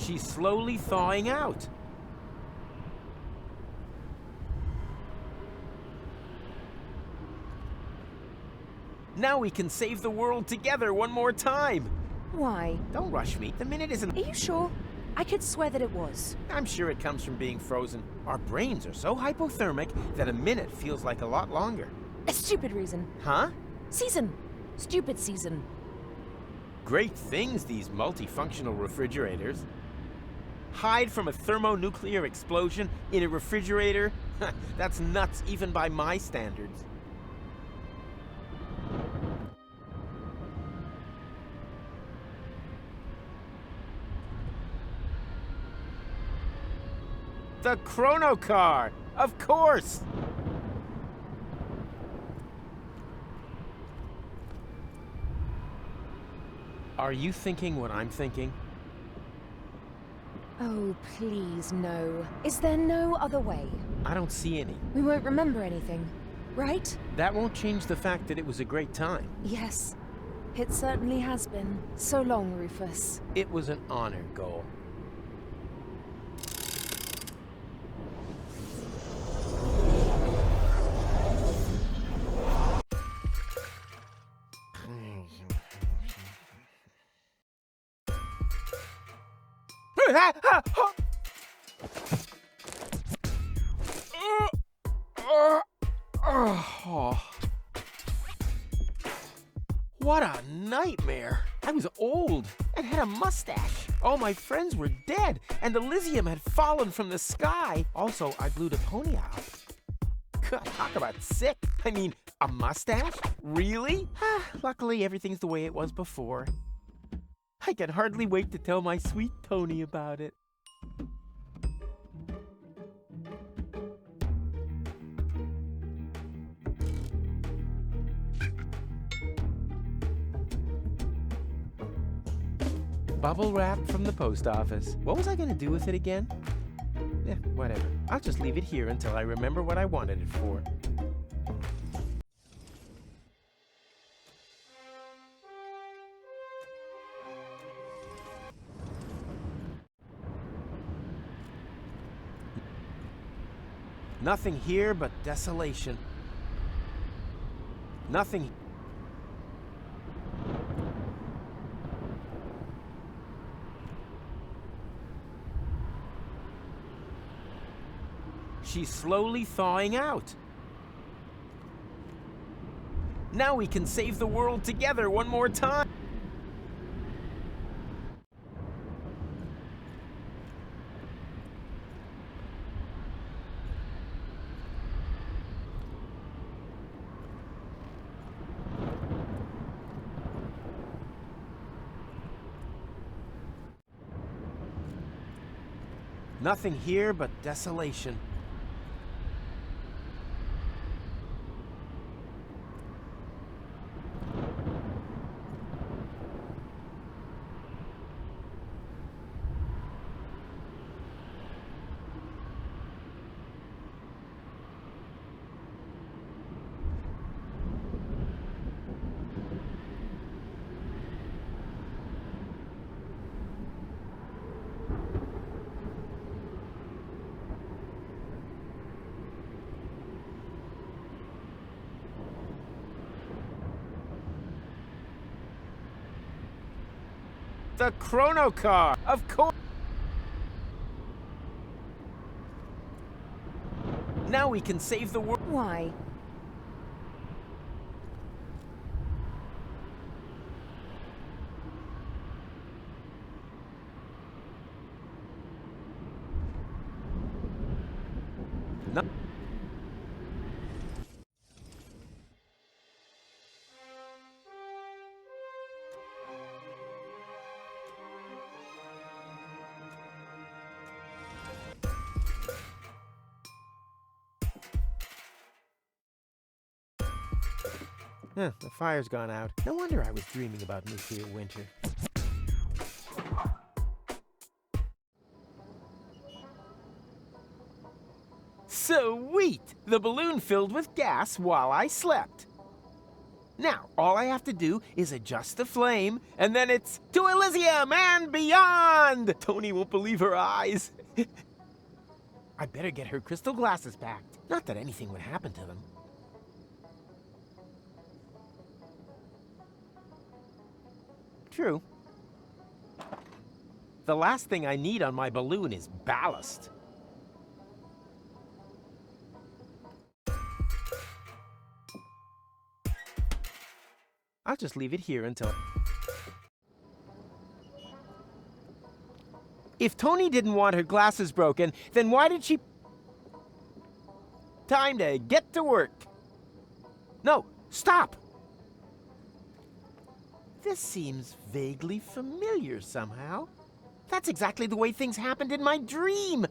She's slowly thawing out. Now we can save the world together one more time. Why? Don't rush me. The minute isn't... Are you sure? I could swear that it was. I'm sure it comes from being frozen. Our brains are so hypothermic that a minute feels like a lot longer. A stupid reason. Huh? Season. Stupid season. Great things, these multifunctional refrigerators. Hide from a thermonuclear explosion in a refrigerator? That's nuts even by my standards. The chrono car! Of course! Are you thinking what I'm thinking? Oh, please, no. Is there no other way? I don't see any. We won't remember anything, right? That won't change the fact that it was a great time. Yes. It certainly has been. So long, Rufus. It was an honor, Goal. What a nightmare. I was old and had a mustache. All my friends were dead, and Elysium had fallen from the sky. Also, I blew Deponia up. God, talk about sick. I mean, a mustache? Really? Luckily, everything's the way it was before. I can hardly wait to tell my sweet Tony about it. Bubble wrap from the post office. What was I gonna do with it again? Whatever. I'll just leave it here until I remember what I wanted it for. Nothing here but desolation. Nothing. She's slowly thawing out. Now we can save the world together one more time. Nothing here but desolation. The chrono car, of course. Now we can save the world. Why? No. The fire's gone out. No wonder I was dreaming about nuclear winter. Sweet! The balloon filled with gas while I slept. Now, all I have to do is adjust the flame, and then it's to Elysium and beyond! Tony won't believe her eyes. I better get her crystal glasses packed. Not that anything would happen to them. True. The last thing I need on my balloon is ballast. I'll just leave it here until... If Tony didn't want her glasses broken, then why did she... Time to get to work. No, stop! This seems vaguely familiar somehow. That's exactly the way things happened in my dream.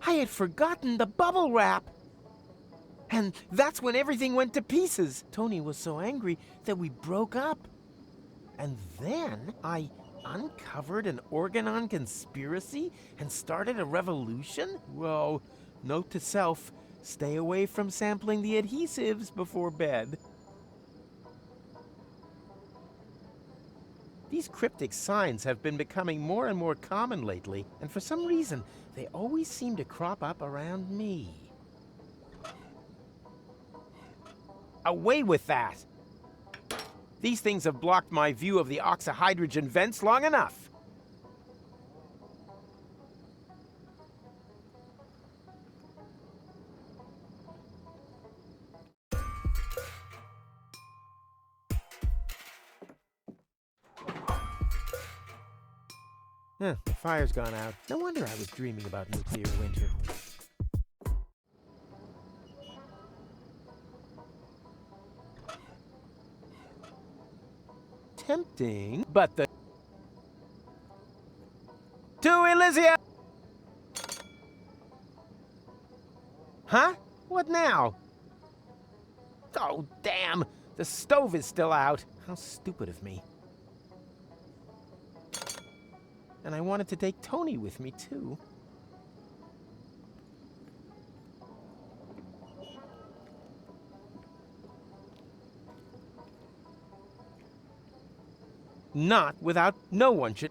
I had forgotten the bubble wrap. And that's when everything went to pieces. Tony was so angry that we broke up. And then I uncovered an Organon conspiracy and started a revolution? Well, note to self, stay away from sampling the adhesives before bed. These cryptic signs have been becoming more and more common lately, and for some reason, they always seem to crop up around me. Away with that! These things have blocked my view of the oxyhydrogen vents long enough. The fire's gone out. No wonder I was dreaming about nuclear winter. Tempting, but the... To Elysium! Huh? What now? Oh, damn! The stove is still out. How stupid of me. And I wanted to take Tony with me, too. Not without no one should...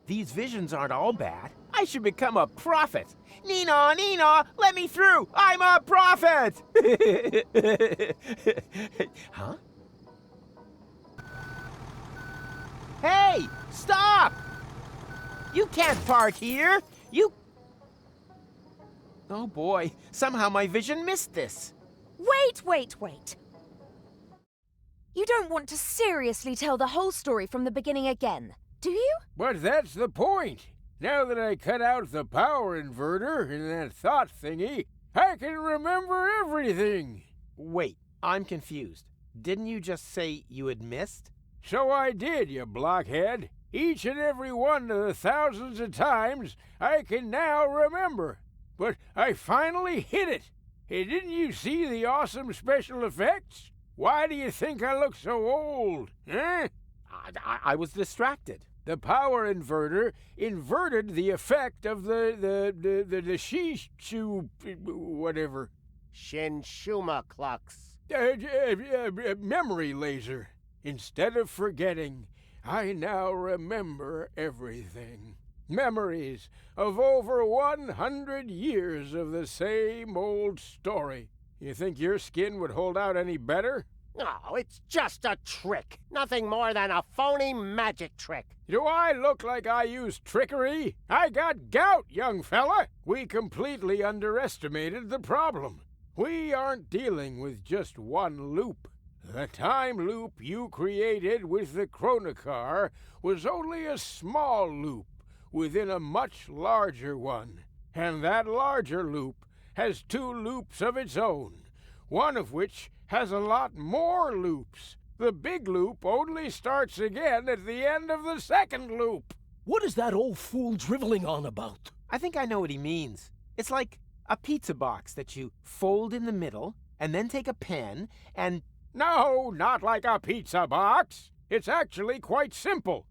These visions aren't all bad. I should become a prophet. Nina, Nina, let me through! I'm a prophet! Huh? Hey, stop! You can't park here! You... Oh boy, somehow my vision missed this. Wait. You don't want to seriously tell the whole story from the beginning again, do you? But that's the point. Now that I cut out the power inverter in that thought thingy, I can remember everything. Wait, I'm confused. Didn't you just say you had missed? So I did, you blockhead. Each and every one of the thousands of times I can now remember. But I finally hit it. Hey, didn't you see the awesome special effects? Why do you think I look so old, huh? I was distracted. The power inverter inverted the effect of the Shishu whatever. Shinshuma Klux. Memory laser. Instead of forgetting, I now remember everything. Memories of over 100 years of the same old story. You think your skin would hold out any better? Oh, it's just a trick. Nothing more than a phony magic trick. Do I look like I use trickery? I got gout, young fella. We completely underestimated the problem. We aren't dealing with just one loop. The time loop you created with the Chronocar was only a small loop within a much larger one. And that larger loop has two loops of its own, one of which has a lot more loops. The big loop only starts again at the end of the second loop. What is that old fool driveling on about? I think I know what he means. It's like a pizza box that you fold in the middle, and then take a pen, and... No, not like a pizza box. It's actually quite simple,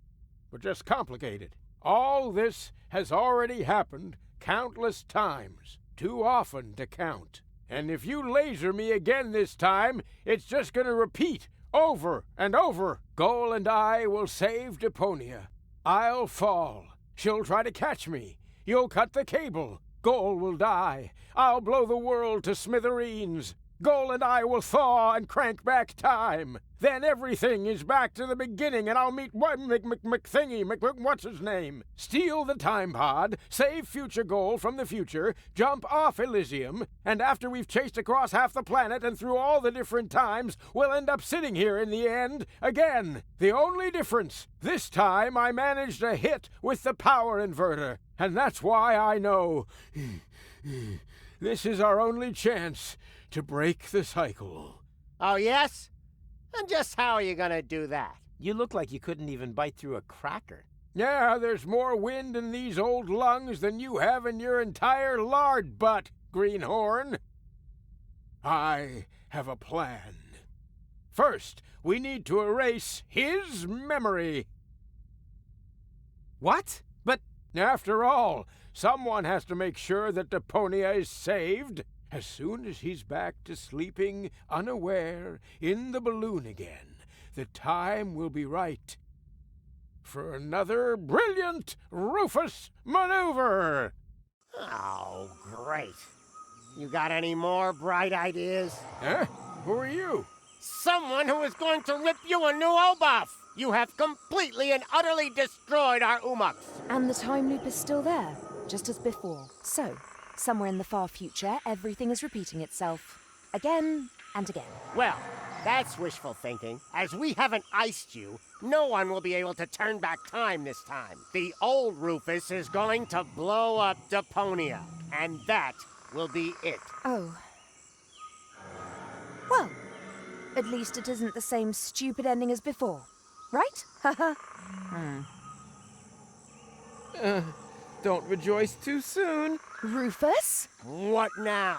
but just complicated. All this has already happened countless times, too often to count. And if you laser me again this time, it's just gonna repeat over and over. Goal and I will save Deponia. I'll fall. She'll try to catch me. You'll cut the cable. Goal will die. I'll blow the world to smithereens. Goal and I will thaw and crank back time. Then everything is back to the beginning, and I'll meet what's his name? Steal the time pod, save future Goal from the future, jump off Elysium, and after we've chased across half the planet and through all the different times, we'll end up sitting here in the end again. The only difference, this time I managed a hit with the power inverter, and that's why I know this is our only chance to break the cycle. Oh, yes? And just how are you gonna do that? You look like you couldn't even bite through a cracker. Yeah, there's more wind in these old lungs than you have in your entire lard butt, Greenhorn. I have a plan. First, we need to erase his memory. What? But after all, someone has to make sure that Deponia is saved. As soon as he's back to sleeping unaware in the balloon again, the time will be right for another brilliant Rufus maneuver. Oh, great. You got any more bright ideas? Huh? Who are you? Someone who is going to rip you a new O-buff! You have completely and utterly destroyed our Umux! And the time loop is still there, just as before. So, somewhere in the far future, everything is repeating itself. Again and again. Well, that's wishful thinking. As we haven't iced you, no one will be able to turn back time this time. The old Rufus is going to blow up Deponia, and that will be it. Oh. Well, at least it isn't the same stupid ending as before, right? Haha. don't rejoice too soon. Rufus? What now?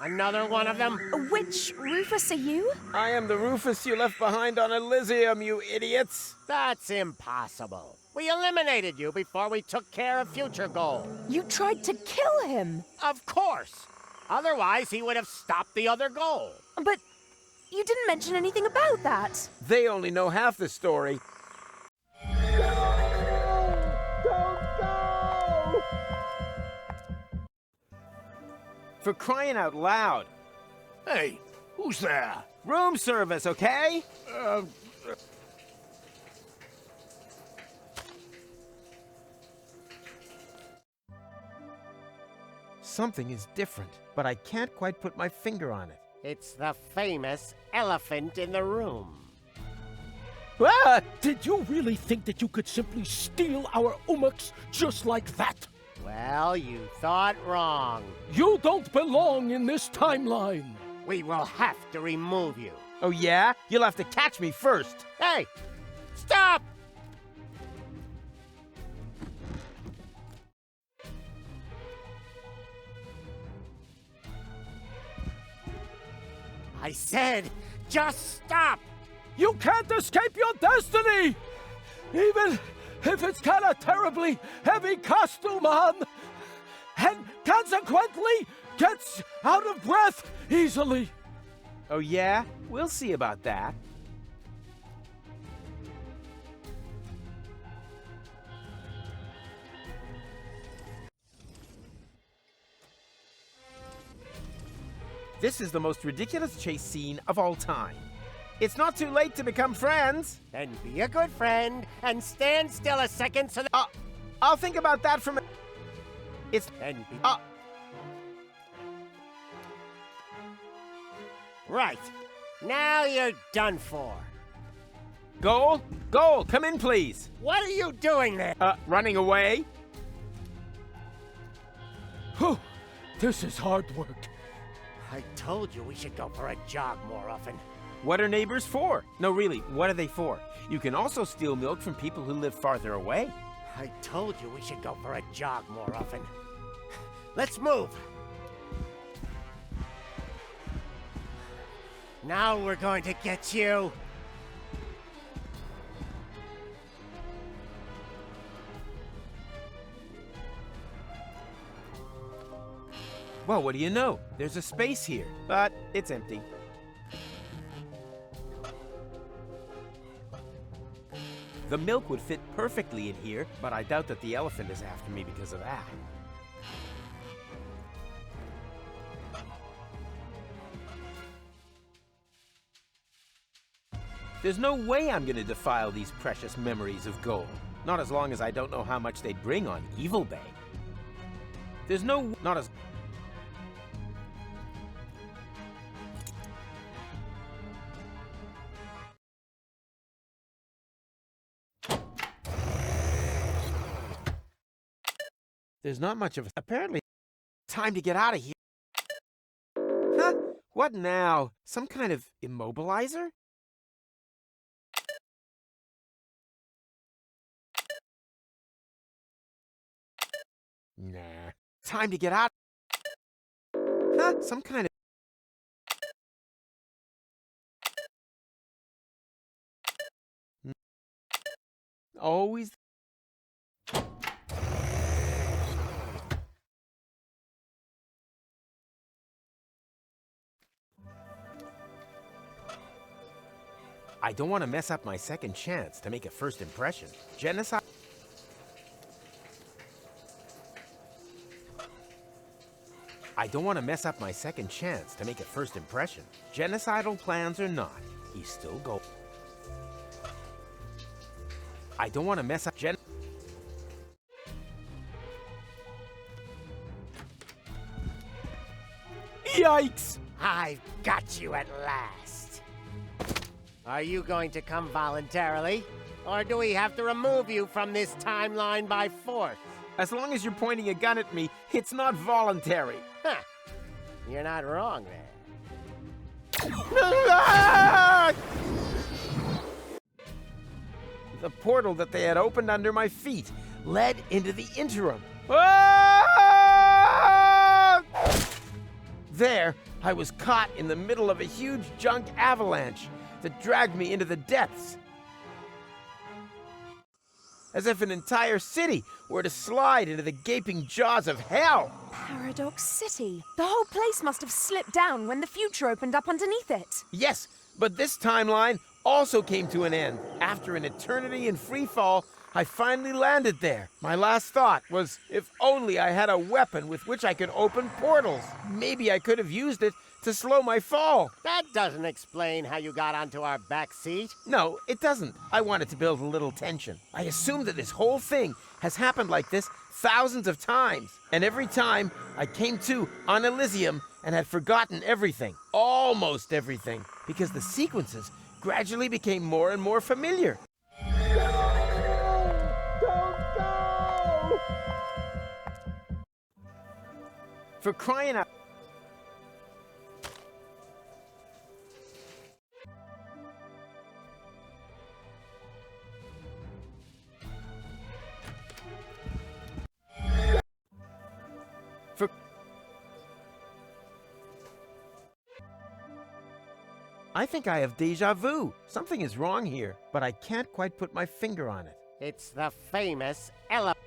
Another one of them? Which Rufus are you? I am the Rufus you left behind on Elysium, you idiots. That's impossible. We eliminated you before we took care of future Goal. You tried to kill him. Of course. Otherwise, he would have stopped the other Goal. But you didn't mention anything about that. They only know half the story. For crying out loud. Hey, who's there? Room service, okay? Something is different, but I can't quite put my finger on it. It's the famous elephant in the room. Ah! Did you really think that you could simply steal our Umux just like that? Well, you thought wrong. You don't belong in this timeline. We will have to remove you. Oh yeah? You'll have to catch me first. Hey! Stop! I said, just stop! You can't escape your destiny! Even if it's got a terribly heavy costume on, and consequently gets out of breath easily. Oh yeah? We'll see about that. This is the most ridiculous chase scene of all time. It's not too late to become friends. Then be a good friend and stand still a second so that... I'll think about that from... It's... Then be... Uh... Right. Now you're done for. Goal? Goal, come in, please. What are you doing there? Running away? Whew, this is hard work. I told you we should go for a jog more often. What are neighbors for? No, really, what are they for? You can also steal milk from people who live farther away. I told you we should go for a jog more often. Let's move. Now we're going to get you. Well, what do you know? There's a space here, but it's empty. The milk would fit perfectly in here, but I doubt that the elephant is after me because of that. There's no way I'm gonna defile these precious memories of gold. Not as long as I don't know how much they'd bring on Evil Bay. There's no... not as... There's not much of a... Apparently, time to get out of here. Huh? What now? Some kind of immobilizer? Nah. Time to get out. Huh? Some kind of... Always... I don't want to mess up my second chance to make a first impression. Genocide... I don't want to mess up my second chance to make a first impression. Genocidal plans or not, he's still going. I don't want to mess up Yikes! I've got you at last. Are you going to come voluntarily? Or do we have to remove you from this timeline by force? As long as you're pointing a gun at me, it's not voluntary. Huh. You're not wrong there. The portal that they had opened under my feet led into the interim. There, I was caught in the middle of a huge junk avalanche that dragged me into the depths. As if an entire city were to slide into the gaping jaws of hell. Paradox City. The whole place must have slipped down when the future opened up underneath it. Yes, but this timeline also came to an end. After an eternity in free fall, I finally landed there. My last thought was, if only I had a weapon with which I could open portals. Maybe I could have used it to slow my fall. That doesn't explain how you got onto our back seat. No, it doesn't. I wanted to build a little tension. I assume that this whole thing has happened like this thousands of times. And every time I came to on Elysium and had forgotten everything. Almost everything. Because the sequences gradually became more and more familiar. For crying out... For... I think I have déjà vu. Something is wrong here, but I can't quite put my finger on it. It's the famous elephant.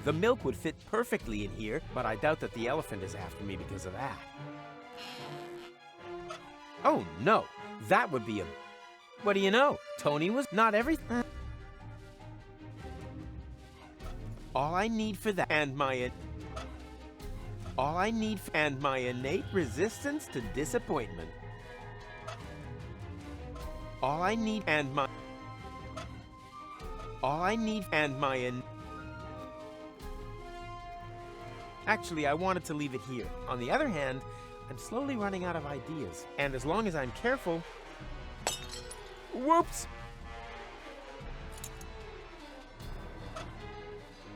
The milk would fit perfectly in here, but I doubt that the elephant is after me because of that. Oh no, that would be a... What do you know? Tony was not everything. All I need for that and my... All I need and my innate resistance to disappointment. All I need and my... All I need and my... Actually, I wanted to leave it here. On the other hand, I'm slowly running out of ideas. And as long as I'm careful... Whoops!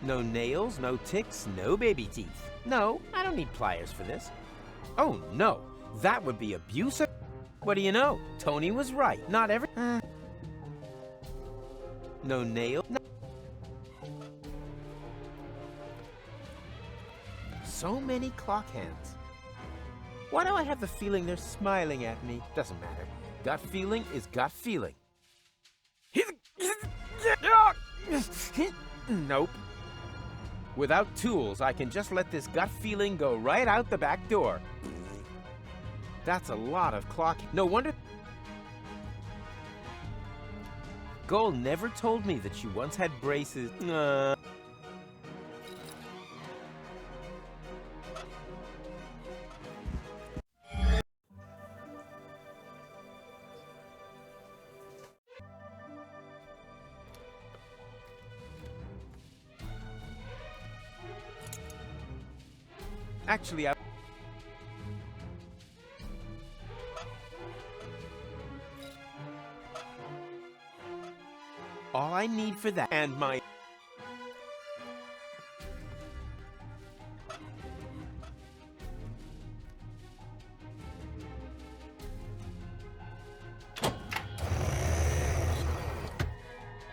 No nails, no ticks, no baby teeth. No, I don't need pliers for this. Oh no, that would be abusive. What do you know? Tony was right. Not every... No nail... No. So many clock hands. Why do I have the feeling they're smiling at me? Doesn't matter. Gut feeling is gut feeling. Nope. Without tools, I can just let this gut feeling go right out the back door. That's a lot of clock. No wonder Gull never told me that she once had braces. Actually, all I need for that and my...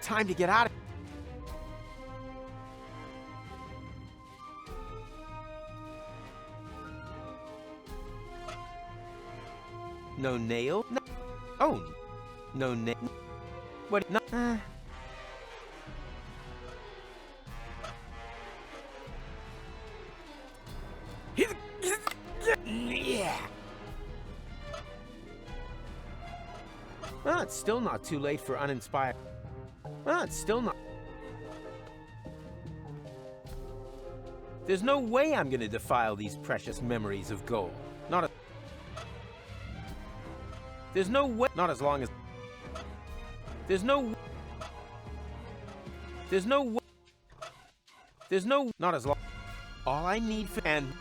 Time to get out of... No nail? No. Oh, no nail. What? No. Yeah. Well, it's still not too late for uninspired. Well, it's still not. There's no way I'm gonna defile these precious memories of gold. Not a... There's no way. Not as long as... There's no... There's no... There's no... Not as long... All I need for... And...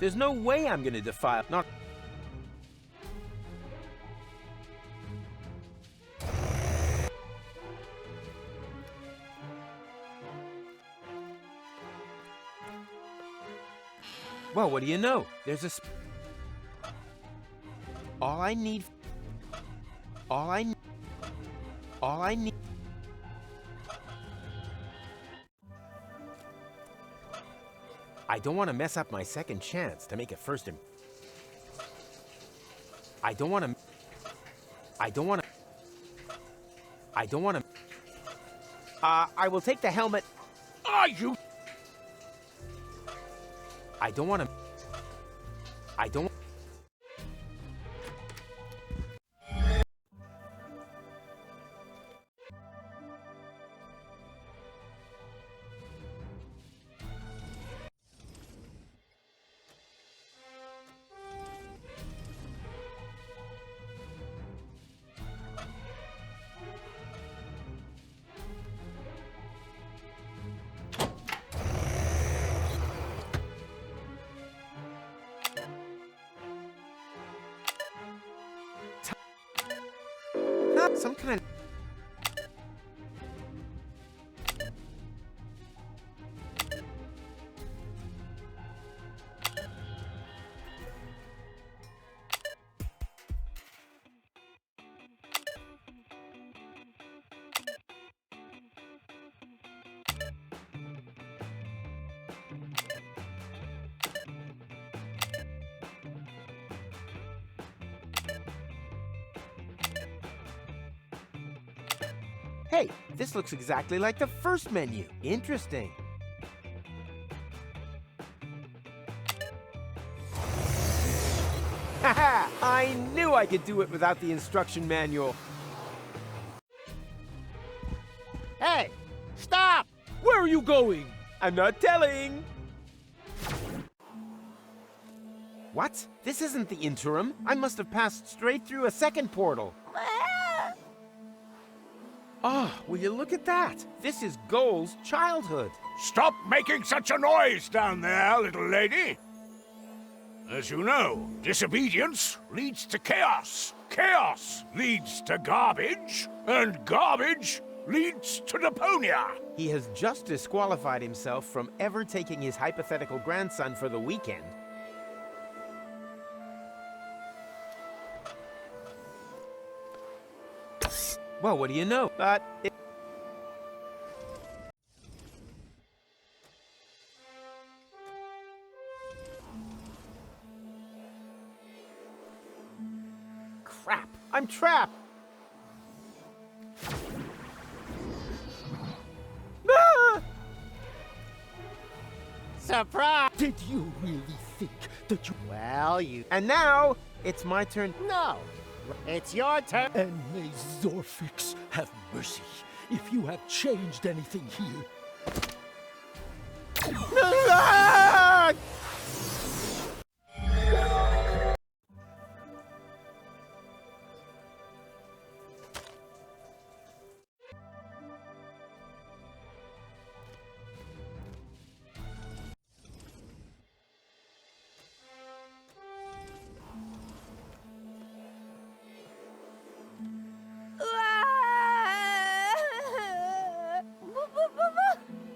There's no way I'm gonna defile... Not... Well, what do you know? There's a... All I need... All I need... All I need... I don't want to mess up my second chance to make a first I don't want to... I don't want to... I don't want to... I will take the helmet... Are you? I don't want to... I don't... Some kind of... Hey, this looks exactly like the first menu. Interesting. Haha! I knew I could do it without the instruction manual. Hey, stop! Where are you going? I'm not telling. What? This isn't the interim. I must have passed straight through a second portal. Oh, will you look at that? This is Goal's childhood. Stop making such a noise down there, little lady. As you know, disobedience leads to chaos. Chaos leads to garbage, and garbage leads to Deponia. He has just disqualified himself from ever taking his hypothetical grandson for the weekend. Well, what do you know? I'm trapped! Ah! Surprise! Did you really think that you... Well, you... And now, it's my turn. No. It's your turn. And may Zorfix have mercy if you have changed anything here. Ah!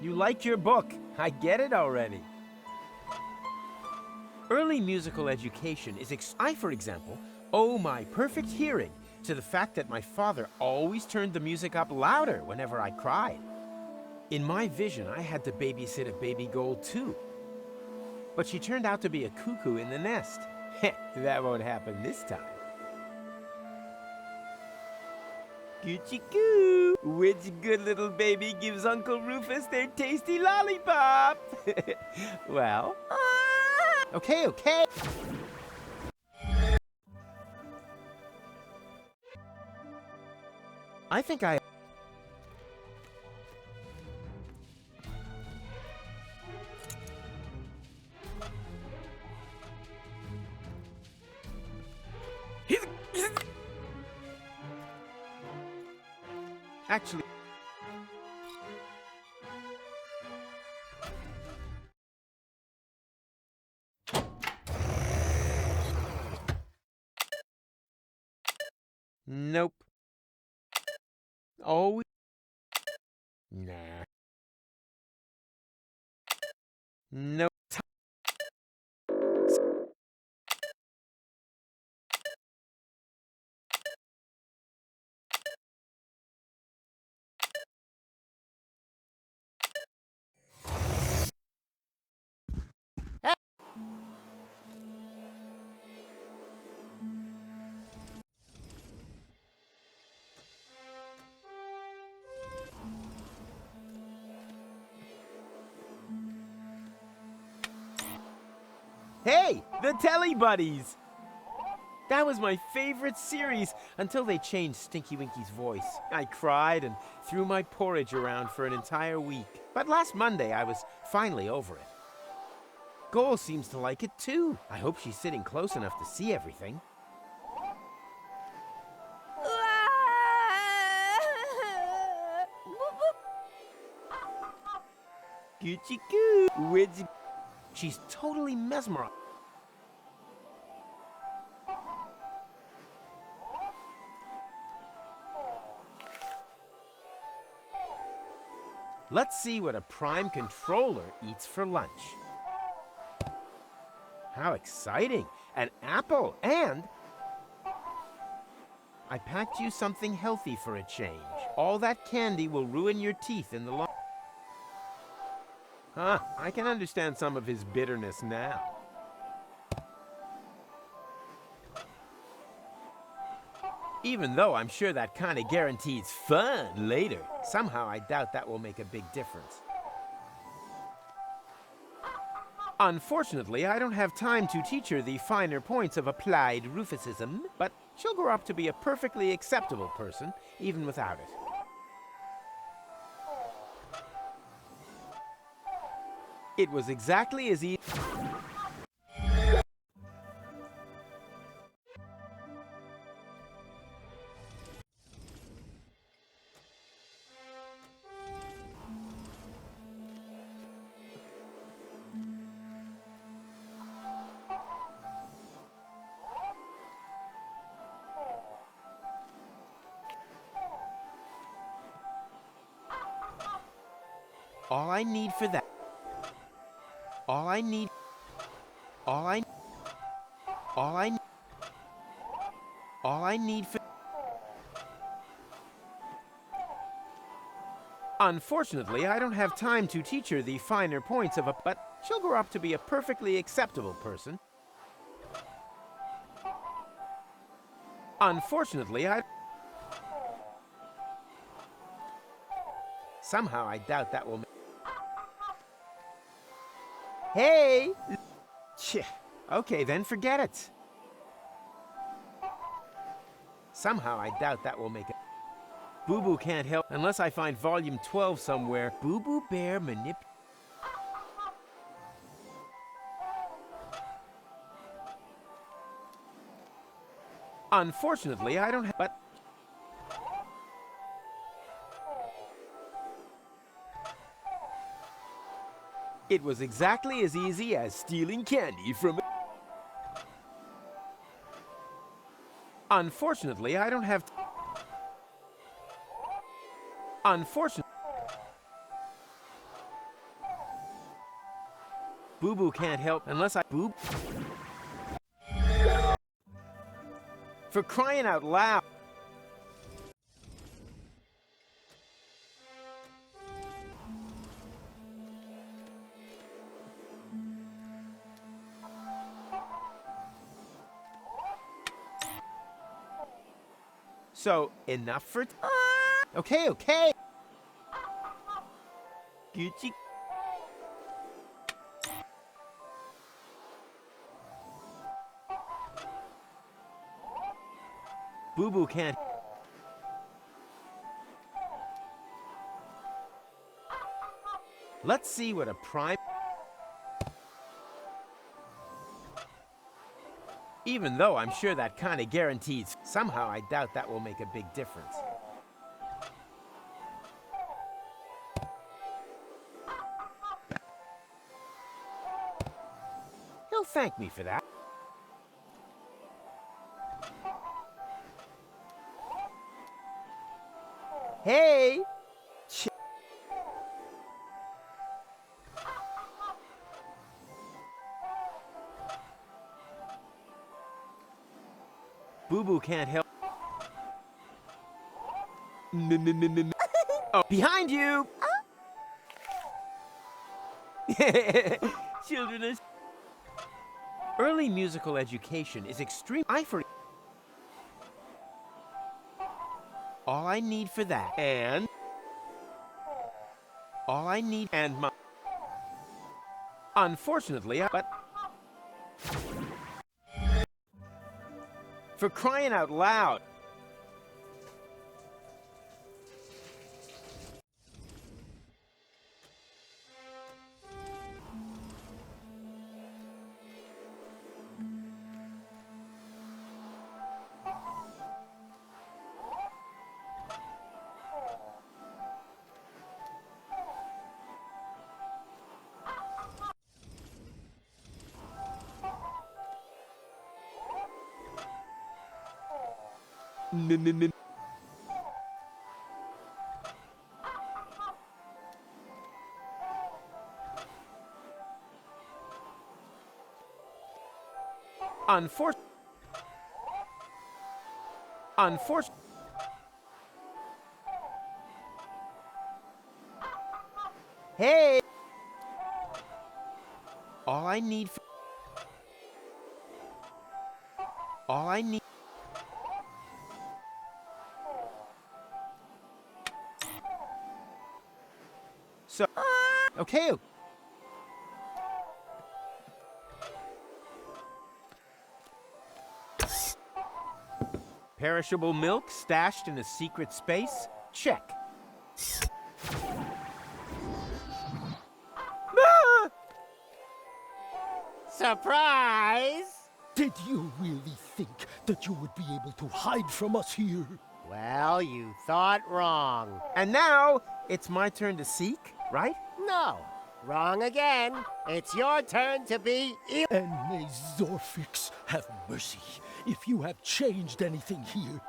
You like your book. I get it already. Early musical education is I, for example, owe my perfect hearing to the fact that my father always turned the music up louder whenever I cried. In my vision, I had to babysit a baby gold too. But she turned out to be a cuckoo in the nest. That won't happen this time. Gucci goo! Which good little baby gives Uncle Rufus their tasty lollipop? Well... Okay, okay. I think I... Actually... Nope. Oh... Nah. Nope. Hey, the Telly Buddies! That was my favorite series until they changed Stinky Winky's voice. I cried and threw my porridge around for an entire week. But last Monday, I was finally over it. Goal seems to like it too. I hope she's sitting close enough to see everything. Gucci goo! Widgy. She's totally mesmerized. Let's see what a Prime Controller eats for lunch. How exciting! An apple and... I packed you something healthy for a change. All that candy will ruin your teeth in the long... Huh, I can understand some of his bitterness now. Even though I'm sure that kind of guarantees fun later, somehow I doubt that will make a big difference. Unfortunately, I don't have time to teach her the finer points of applied Rufusism, but she'll grow up to be a perfectly acceptable person, even without it. It was exactly as easy. All I need for that. All I need for... Unfortunately, I don't have time to teach her the finer points of a... But she'll grow up to be a perfectly acceptable person. Unfortunately, somehow I doubt that will. Hey! Okay, then forget it. Somehow I doubt that will make it. Boo Boo can't help unless I find volume 12 somewhere. Boo Boo Bear Unfortunately, I don't have. But it was exactly as easy as stealing candy from. Unfortunately, I don't have. Unfortunately, Boo Boo can't help unless I. For crying out loud. So, enough for. Okay, okay. Gucci. Boo Boo can't. Let's see what a prime. Even though I'm sure that kind of guarantees, somehow I doubt that will make a big difference. He'll thank me for that. Hey! Boo Boo can't help. Oh, behind you! Children is. Early musical education is extreme. All I need for that, and all I need, and my. Unfortunately, but for crying out loud. Unfortunately. Hey! All I need. All I need. So. Okay. Perishable milk stashed in a secret space? Check. Ah! Surprise! Did you really think that you would be able to hide from us here? Well, you thought wrong. And now, it's my turn to seek, right? No, wrong again. It's your turn to be ill. And may Zorfix have mercy if you have changed anything here.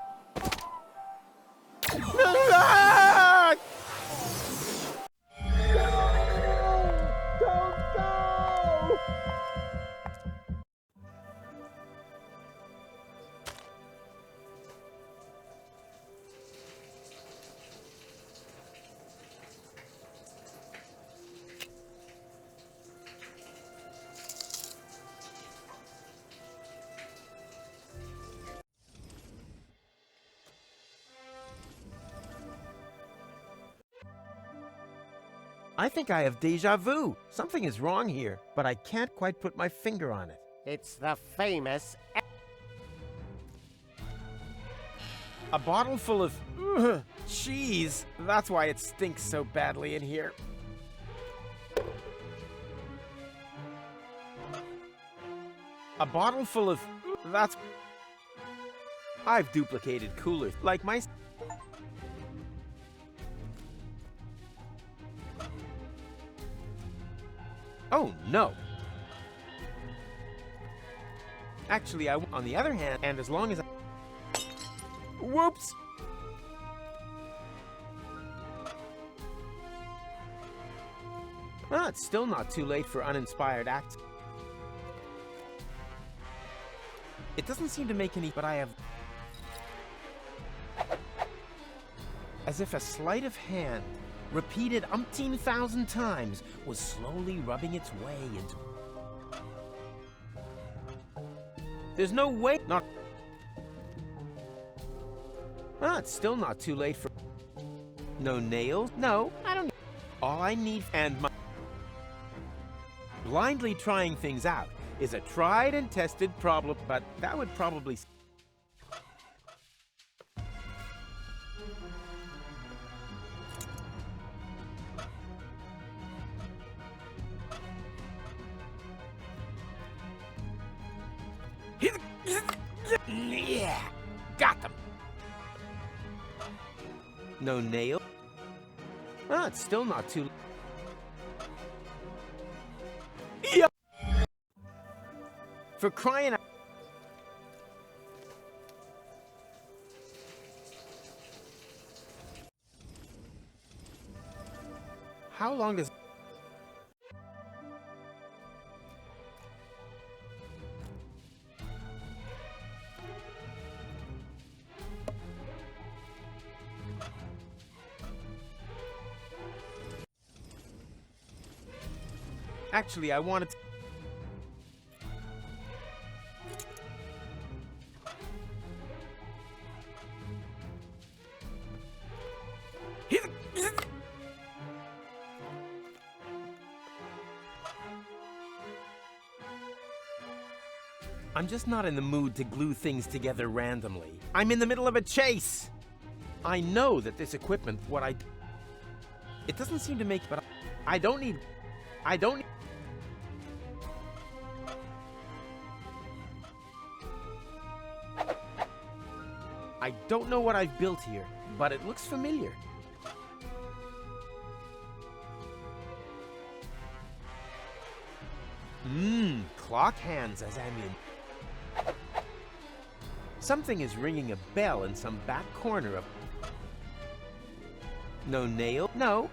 I think I have deja vu. Something is wrong here, but I can't quite put my finger on it. It's the famous... A bottle full of cheese. That's why it stinks so badly in here. A bottle full of... That's... I've duplicated coolers, like my... Oh, no. Actually, on the other hand, and as long as I... Whoops! Ah, it's still not too late for uninspired acts. It doesn't seem to make any, but I have... As if a sleight of hand, repeated umpteen thousand times, was slowly rubbing its way into... There's no way... Not... Ah, it's still not too late for... No nails? No, I don't... All I need and my... Blindly trying things out is a tried and tested problem, but that would probably... Yeah, got them. No nail? Ah, it's still not too... Yep. For crying out... How long does... Actually, I wanted to... I'm just not in the mood to glue things together randomly. I'm in the middle of a chase! I know that this equipment, it doesn't seem to make, but I don't need... I don't know what I've built here, but it looks familiar. Clock hands as I'm in. Something is ringing a bell in some back corner of... No nail? No.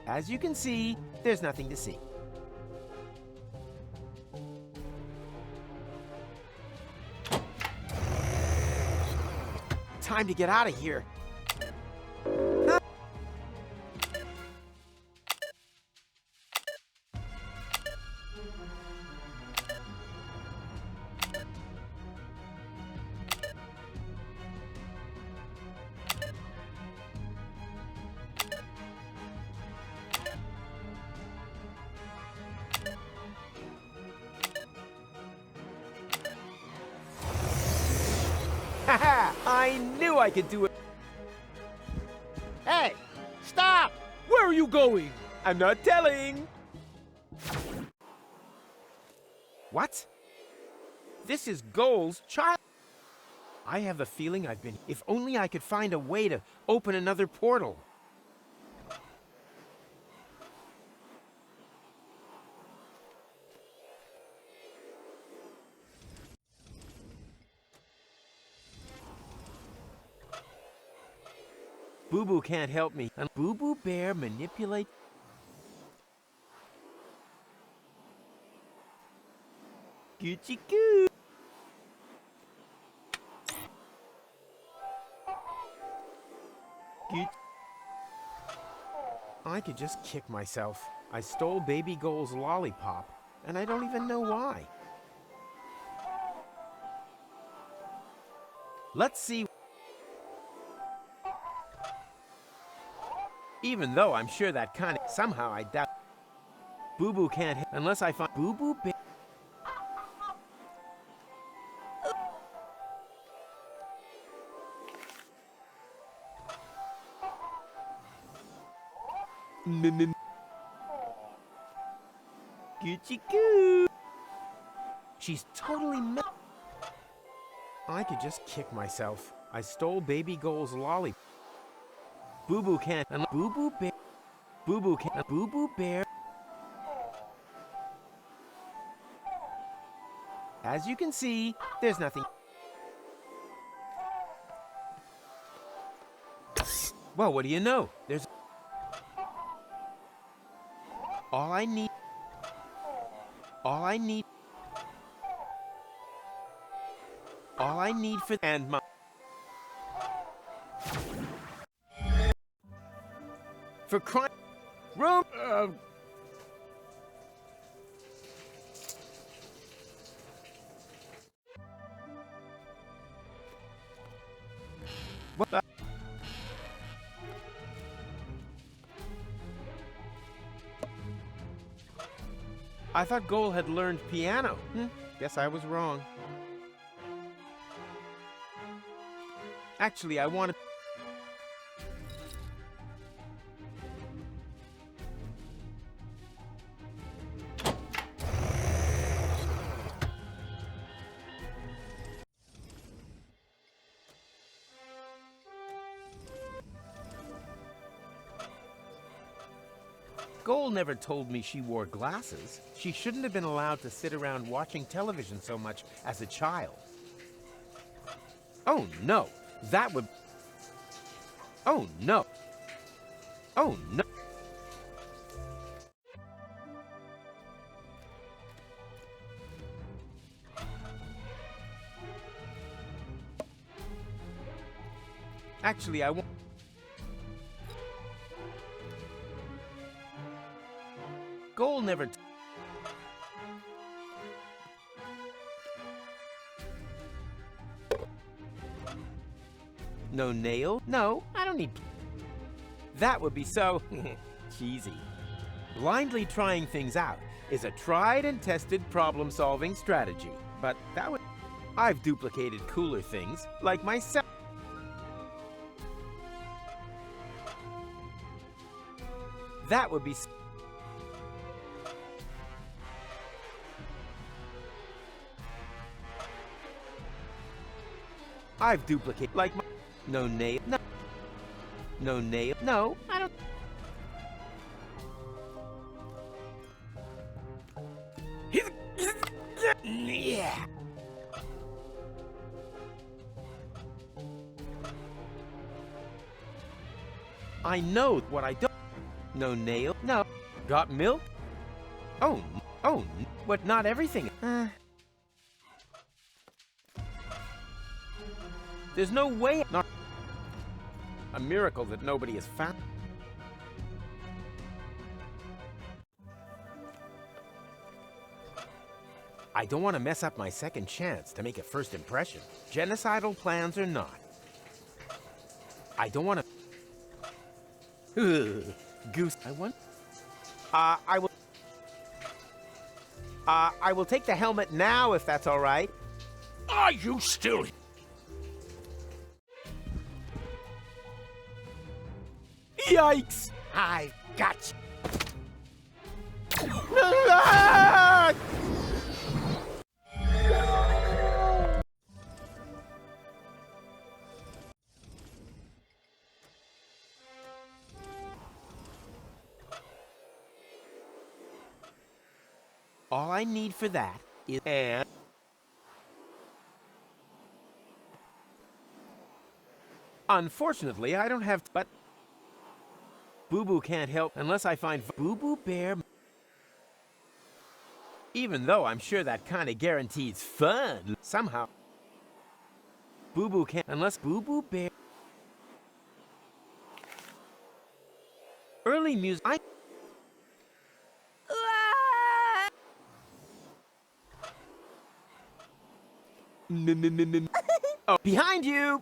As you can see, there's nothing to see. Time to get out of here. Haha! I knew I could do it. Hey! Stop! Where are you going? I'm not telling. What? This is Goal's child. I have the feeling I've been... If only I could find a way to open another portal. Boo Boo can't help me. And Boo Boo Bear manipulate... Gucci goo. I could just kick myself. I stole Baby Goal's lollipop, and I don't even know why. Let's see. Even though I'm sure that kind of somehow I doubt Boo Boo can't unless I find Boo Boo Bear. Gucci goo. She's totally I could just kick myself. I stole Baby Goal's lolly. Boo Boo can't Boo Boo Bear. Boo Boo can't Boo Boo Bear. As you can see, there's nothing. Well, what do you know? There's all I need. All I need. All I need for and my for crime room. What the? I thought Goal had learned piano. Guess I was wrong. Actually, I wanted... Goal never told me she wore glasses. She shouldn't have been allowed to sit around watching television so much as a child. Oh no, that would... Oh no. Oh no. Actually, I won't... Goal never... No nail? No, I don't need... That would be so... cheesy. Blindly trying things out is a tried and tested problem-solving strategy. But that would... I've duplicated cooler things, like myself. That would be... I've duplicated, like my... No nail, no. No nail, no, I don't... Yeah. I know what I don't... No nail, no. Got milk? Oh, but not everything. There's no way... Not a miracle that nobody has found. I don't want to mess up my second chance to make a first impression. Genocidal plans or not. I don't want to... Goose... I want... I will take the helmet now, if that's all right. Are you still... Yikes! I've got you. All I need for that is... And... Unfortunately, I don't have... But... Boo Boo can't help unless I find Boo Boo Bear. Even though I'm sure that kind of guarantees fun. Somehow. Boo Boo can't unless Boo Boo Bear. Early music. Oh, behind you.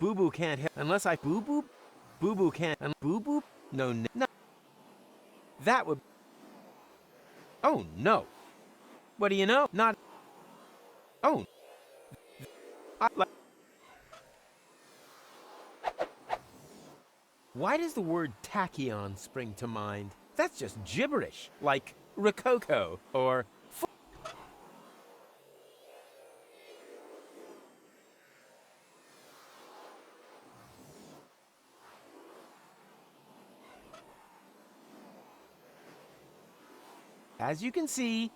Boo Boo can't help unless I Boo Boo. Boo Boo can't. Boo Boo? No, no. That would. Oh no. What do you know? Not. Oh. Why does the word tachyon spring to mind? That's just gibberish, like rococo or. As you can see,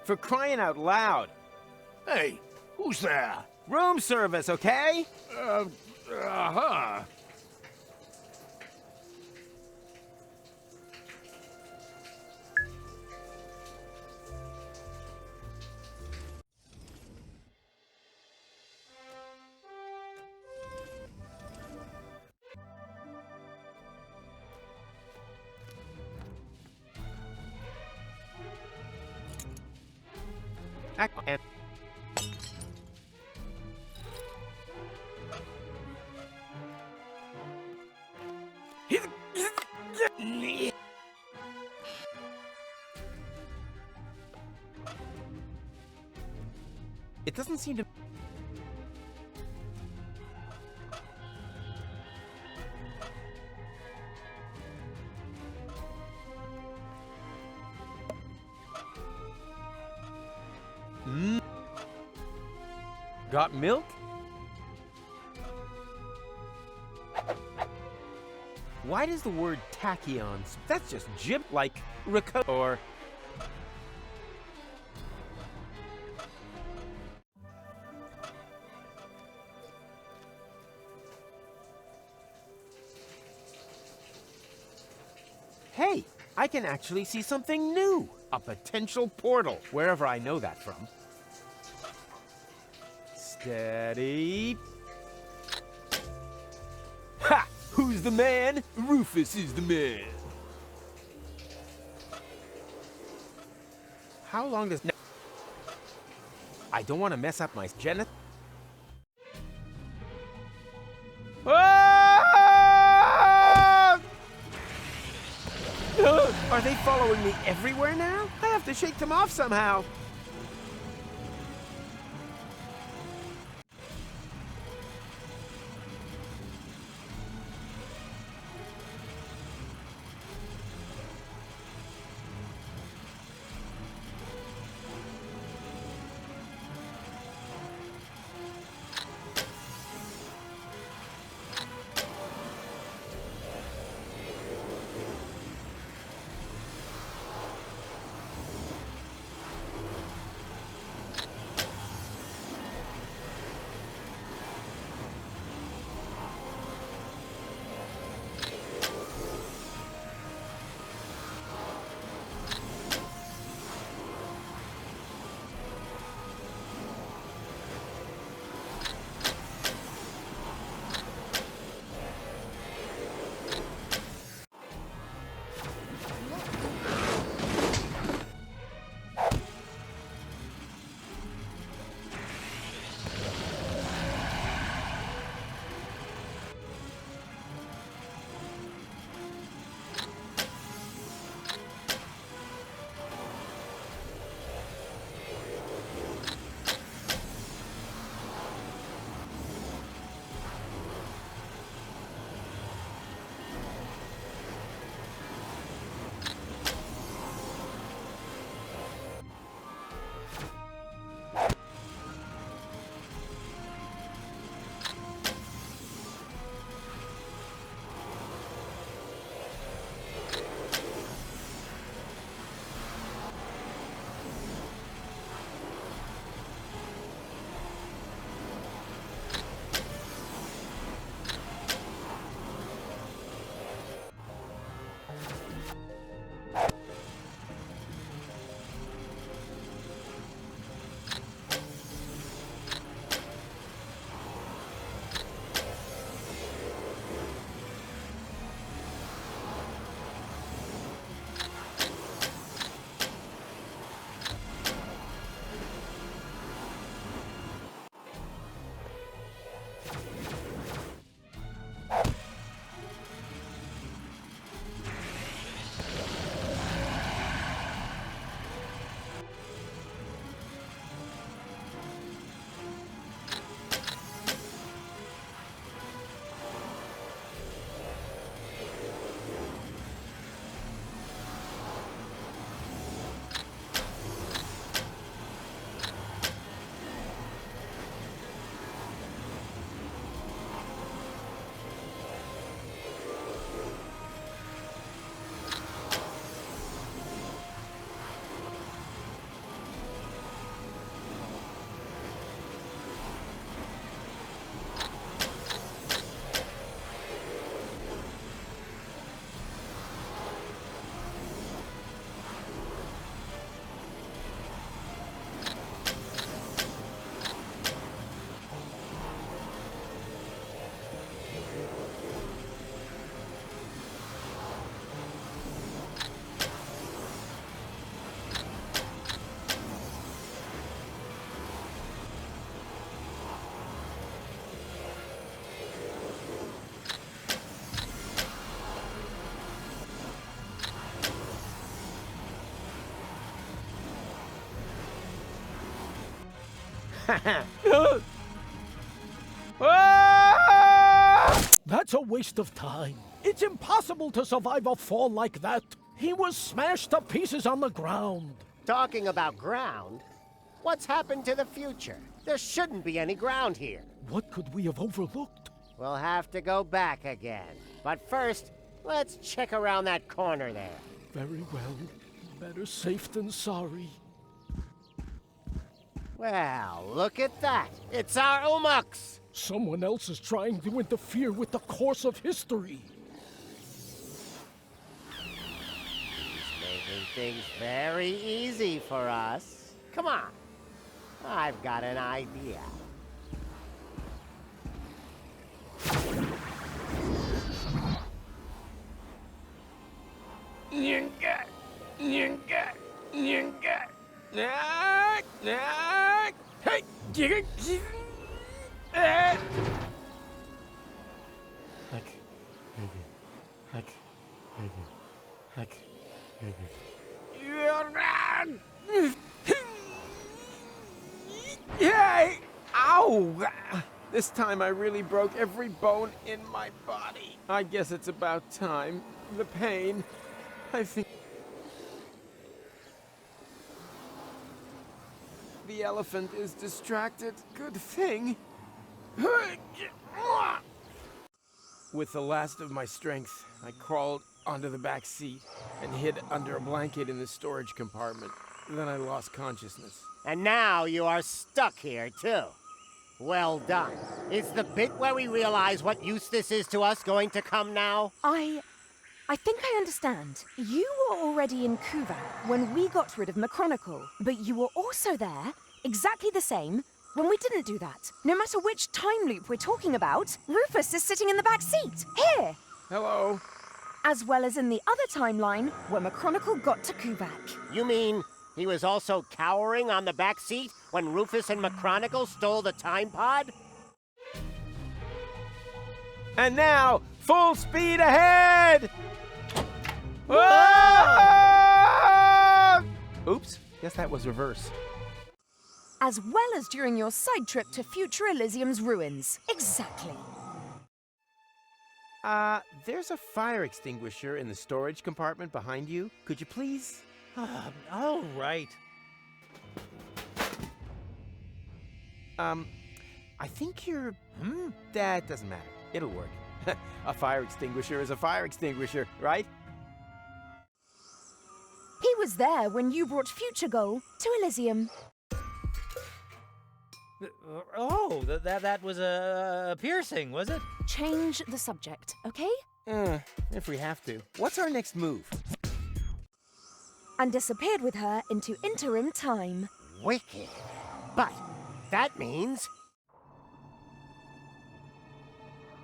for crying out loud. Hey, who's there? Room service, okay? Uh-huh. And it doesn't seem to. Got milk? Why does the word tachyon? That's just like rococo or. Hey, I can actually see something new. A potential portal, wherever I know that from. Steady. Ha! Who's the man? Rufus is the man. How long does... I don't want to mess up my Janet. Ah! Are they following me everywhere now? I have to shake them off somehow. That's a waste of time. It's impossible to survive a fall like that. He was smashed to pieces on the ground. Talking about ground, what's happened to the future? There shouldn't be any ground here. What could we have overlooked? We'll have to go back again. But first, let's check around that corner there. Very well. Better safe than sorry. Well, look at that. It's our Umux. Someone else is trying to interfere with the course of history. He's making things very easy for us. Come on. I've got an idea. Yay! Ow! This time I really broke every bone in my body. I guess it's about time. The pain. I think the elephant is distracted. Good thing. With the last of my strength, I crawled onto the back seat and hid under a blanket in the storage compartment. Then I lost consciousness. And now you are stuck here, too. Well done. Is the bit where we realize what use this is to us going to come now? I think I understand. You were already in Kuvak when we got rid of Machronicle, but you were also there, exactly the same, when we didn't do that. No matter which time loop we're talking about, Rufus is sitting in the back seat, here! Hello? As well as in the other timeline, where Machronicle got to Kuvak. You mean he was also cowering on the back seat when Rufus and Machronicle stole the time pod? And now, full speed ahead! Ah! Oops, guess that was reverse. As well as during your side trip to future Elysium's ruins. Exactly. There's a fire extinguisher in the storage compartment behind you. Could you please? All right. I think you're... That doesn't matter. It'll work. A fire extinguisher is a fire extinguisher, right? He was there when you brought Future Goal to Elysium. Oh, that was a piercing, was it? Change the subject, okay? If we have to. What's our next move? And disappeared with her into interim time. Wicked. But that means...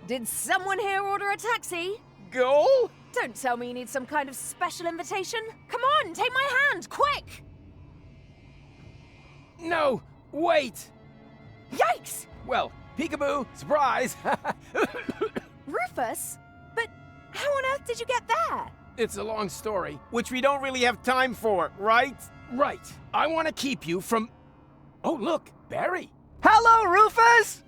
Did someone here order a taxi? Goal? Don't tell me you need some kind of special invitation. Come on, take my hand, quick! No, wait! Yikes! Well, peekaboo, surprise! Rufus? But how on earth did you get there? It's a long story, which we don't really have time for, right? Right. I want to keep you from... Oh, look, Barry. Hello, Rufus!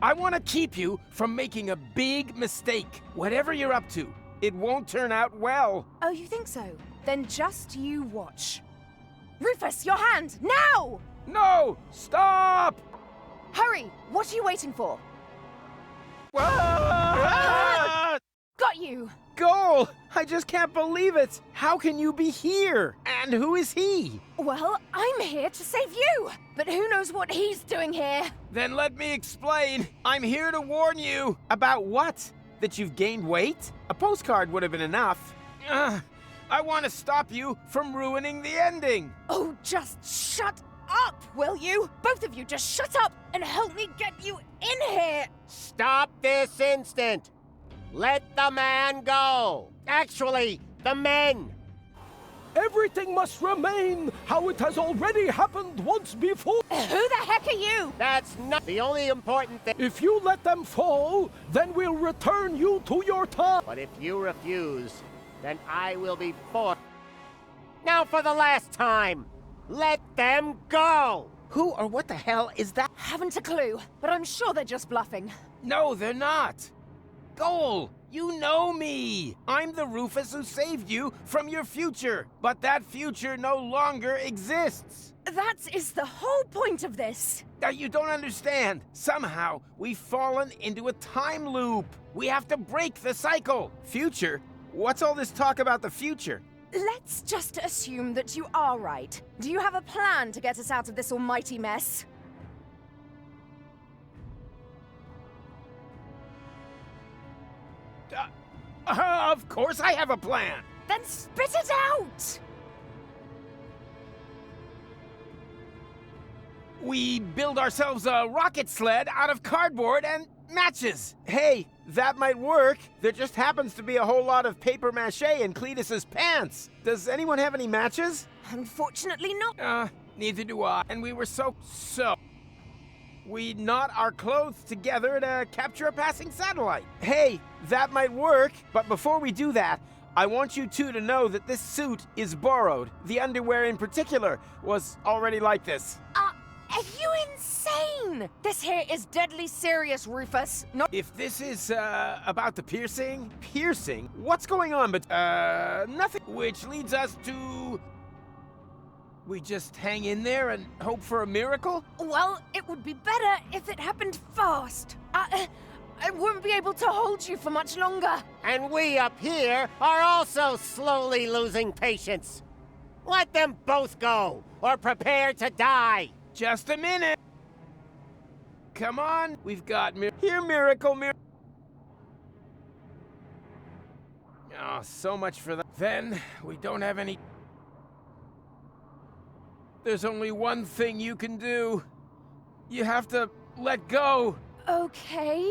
I want to keep you from making a big mistake. Whatever you're up to, it won't turn out well. Oh, you think so? Then just you watch. Rufus, your hand, now! No! Stop! Hurry! What are you waiting for? Ah! Got you! Goal! I just can't believe it! How can you be here? And who is he? Well, I'm here to save you! But who knows what he's doing here? Then let me explain. I'm here to warn you. About what? That you've gained weight? A postcard would have been enough. I want to stop you from ruining the ending. Oh, just shut up, will you? Both of you just shut up and help me get you in here! Stop this instant! Let the man go! Actually, the men! Everything must remain how it has already happened once before. Who the heck are you? That's not the only important thing. If you let them fall, then we'll return you to your time. But if you refuse, then I will be forced. Now for the last time! Let them go! Who or what the hell is that? Haven't a clue, but I'm sure they're just bluffing. No, they're not. Goal, you know me. I'm the Rufus who saved you from your future. But that future no longer exists. That is the whole point of this. You don't understand. Somehow, we've fallen into a time loop. We have to break the cycle. Future? What's all this talk about the future? Let's just assume that you are right. Do you have a plan to get us out of this almighty mess? Of course I have a plan. Then spit it out! We build ourselves a rocket sled out of cardboard and matches. Hey, that might work. There just happens to be a whole lot of paper mache in Cletus's pants. Does anyone have any matches? Unfortunately not. Neither do I. And we were so... We knot our clothes together to capture a passing satellite. Hey, that might work, but before we do that, I want you two to know that this suit is borrowed. The underwear in particular was already like this. Are you insane? This here is deadly serious, Rufus. Not If this is, about the piercing? Piercing? What's going on? But, nothing. Which leads us to... We just hang in there and hope for a miracle? well, it would be better if it happened fast. I won't be able to hold you for much longer. And we up here are also slowly losing patience. Let them both go, or prepare to die. Just a minute. Come on, we've got here, miracle. Oh, so much for that. Then, we don't have any... There's only one thing you can do. You have to let go. Okay,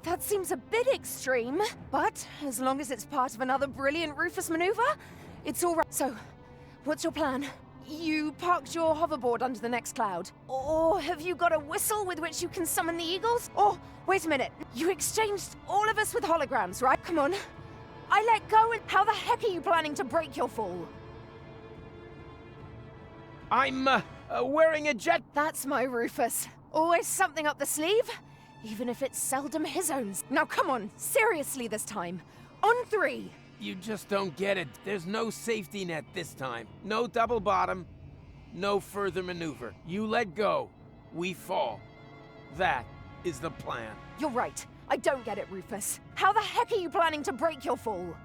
that seems a bit extreme, but as long as it's part of another brilliant Rufus maneuver, it's all right. So, what's your plan? You parked your hoverboard under the next cloud? Or have you got a whistle with which you can summon the eagles? Or, wait a minute, you exchanged all of us with holograms, right? Come on. I let go, and how the heck are you planning to break your fall? I'm, wearing a jet... That's my Rufus. Always something up the sleeve, even if it's seldom his own. Now come on, seriously this time. On 3. You just don't get it. There's no safety net this time. No double bottom. No further maneuver. You let go. We fall. That is the plan. You're right. I don't get it, Rufus. How the heck are you planning to break your fall?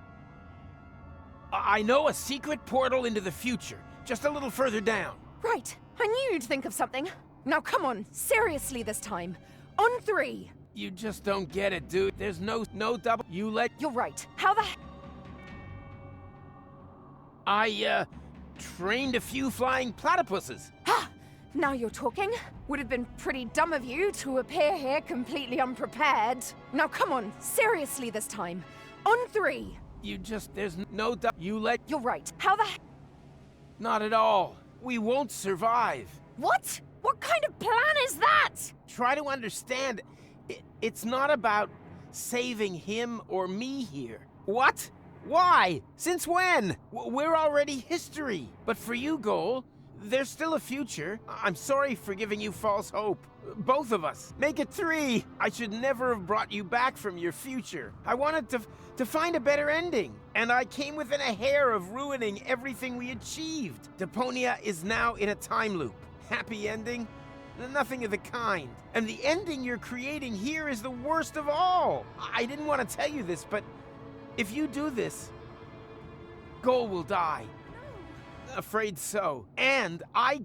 I know a secret portal into the future. Just a little further down. Right. I knew you'd think of something. Now come on, seriously this time. On 3. You just don't get it, dude. There's no double... You let... You're right. How the I, trained a few flying platypuses. Ha! Now you're talking. Would have been pretty dumb of you to appear here completely unprepared. Now come on, seriously this time. On 3. You just... There's no double... You let... You're right. How the Not at all. We won't survive. What? What kind of plan is that? Try to understand. It's not about saving him or me here. What? Why? Since when? We're already history. But for you, Goal, there's still a future. I'm sorry for giving you false hope. Both of us. Make it 3. I should never have brought you back from your future. I wanted to find a better ending. And I came within a hair of ruining everything we achieved. Deponia is now in a time loop. Happy ending? Nothing of the kind. And the ending you're creating here is the worst of all. I didn't want to tell you this, but if you do this, Goal will die. Afraid so. And I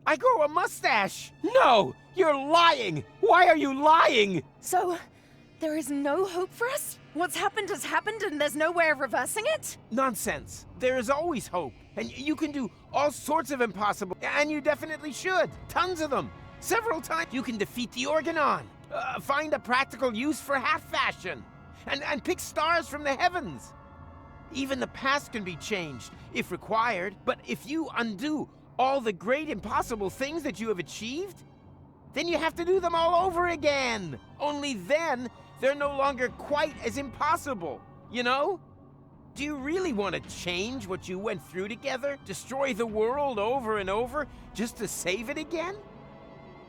grow a mustache. No, you're lying. Why are you lying? So, there is no hope for us? What's happened has happened and there's no way of reversing it? Nonsense. There is always hope. And you can do all sorts of impossible. And you definitely should. Tons of them. Several times. You can defeat the Organon. Find a practical use for half fashion. And pick stars from the heavens. Even the past can be changed, if required. But if you undo all the great impossible things that you have achieved, then you have to do them all over again. Only then, they're no longer quite as impossible, you know? Do you really want to change what you went through together? Destroy the world over and over just to save it again?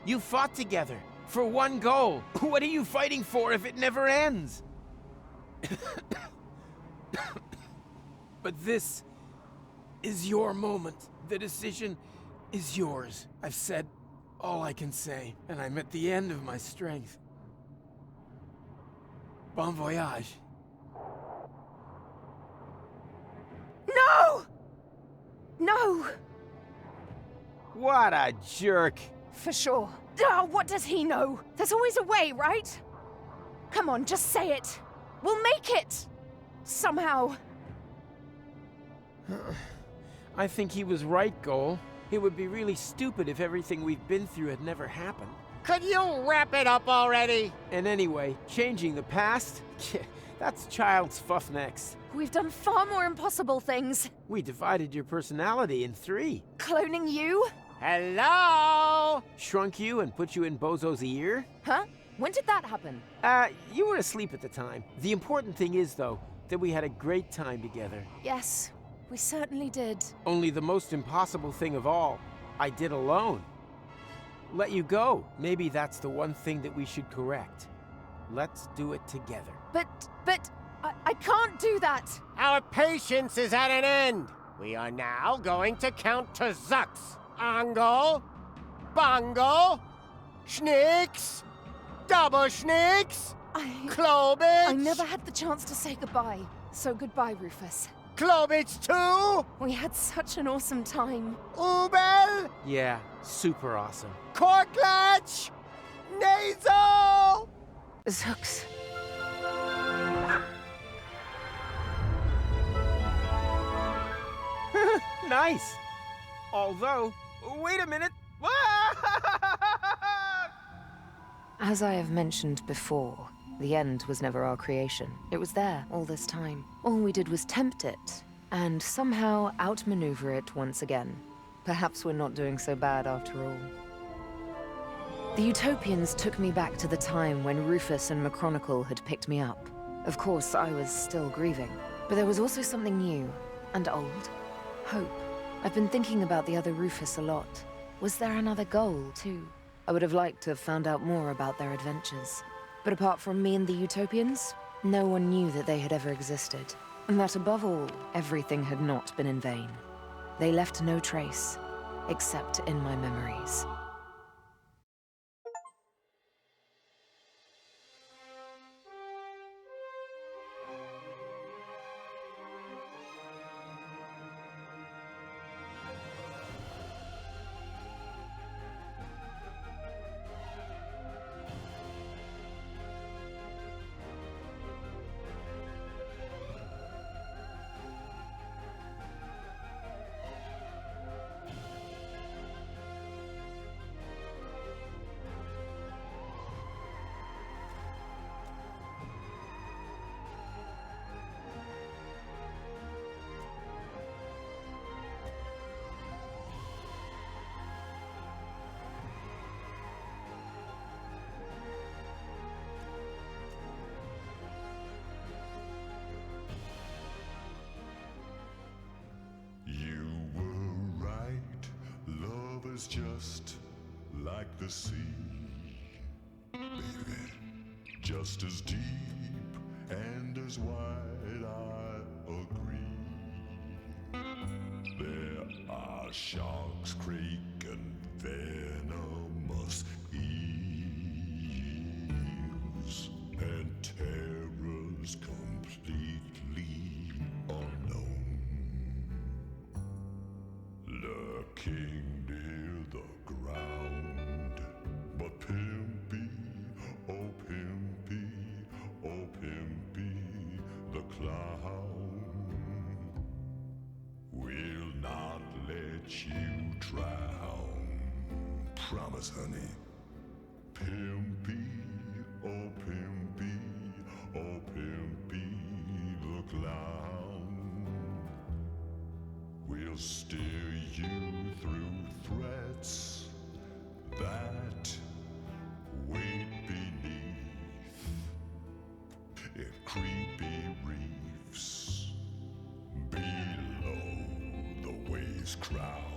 You fought together for one goal. What are you fighting for if it never ends? But this is your moment. The decision is yours. I've said all I can say, and I'm at the end of my strength. Bon voyage. No! No! What a jerk. For sure. Oh, what does he know? There's always a way, right? Come on, just say it. We'll make it! Somehow. I think he was right, Goal. It would be really stupid if everything we've been through had never happened. Could you wrap it up already? And anyway, changing the past? That's child's fuff next. We've done far more impossible things. We divided your personality in 3. Cloning you? Hello? Shrunk you and put you in Bozo's ear? Huh? When did that happen? You were asleep at the time. The important thing is, though, that we had a great time together. Yes, we certainly did. Only the most impossible thing of all, I did alone. Let you go. Maybe that's the one thing that we should correct. Let's do it together. But, I can't do that. Our patience is at an end. We are now going to count to Zux. Angle, Bongo, Schnicks, Double Schnicks, Klobitz. I never had the chance to say goodbye. So goodbye, Rufus. Klobitz 2, We had such an awesome time. Ubel, Yeah, super awesome. Korklatch, Nasal. Zux. Nice. Although, wait a minute. As I have mentioned before, the end was never our creation. It was there all this time. All we did was tempt it, and somehow outmaneuver it once again. Perhaps we're not doing so bad after all. The Utopians took me back to the time when Rufus and McChronicle had picked me up. Of course, I was still grieving, but there was also something new and old. Hope. I've been thinking about the other Rufus a lot. Was there another goal, too? I would have liked to have found out more about their adventures. But apart from me and the Utopians, no one knew that they had ever existed. And that above all, everything had not been in vain. They left no trace, except in my memories. is just like the sea, baby, just as deep and as wide, I agree. There are sharks, crake, and venomous eels, and terrors completely unknown, lurking near the ground. But Pimpy, oh Pimpy, oh Pimpy, the clown will not let you drown. Promise, honey. Pimpy, oh Pimpy, oh Pimpy, the clown will steer you through threats that wait beneath in creepy reefs his crown.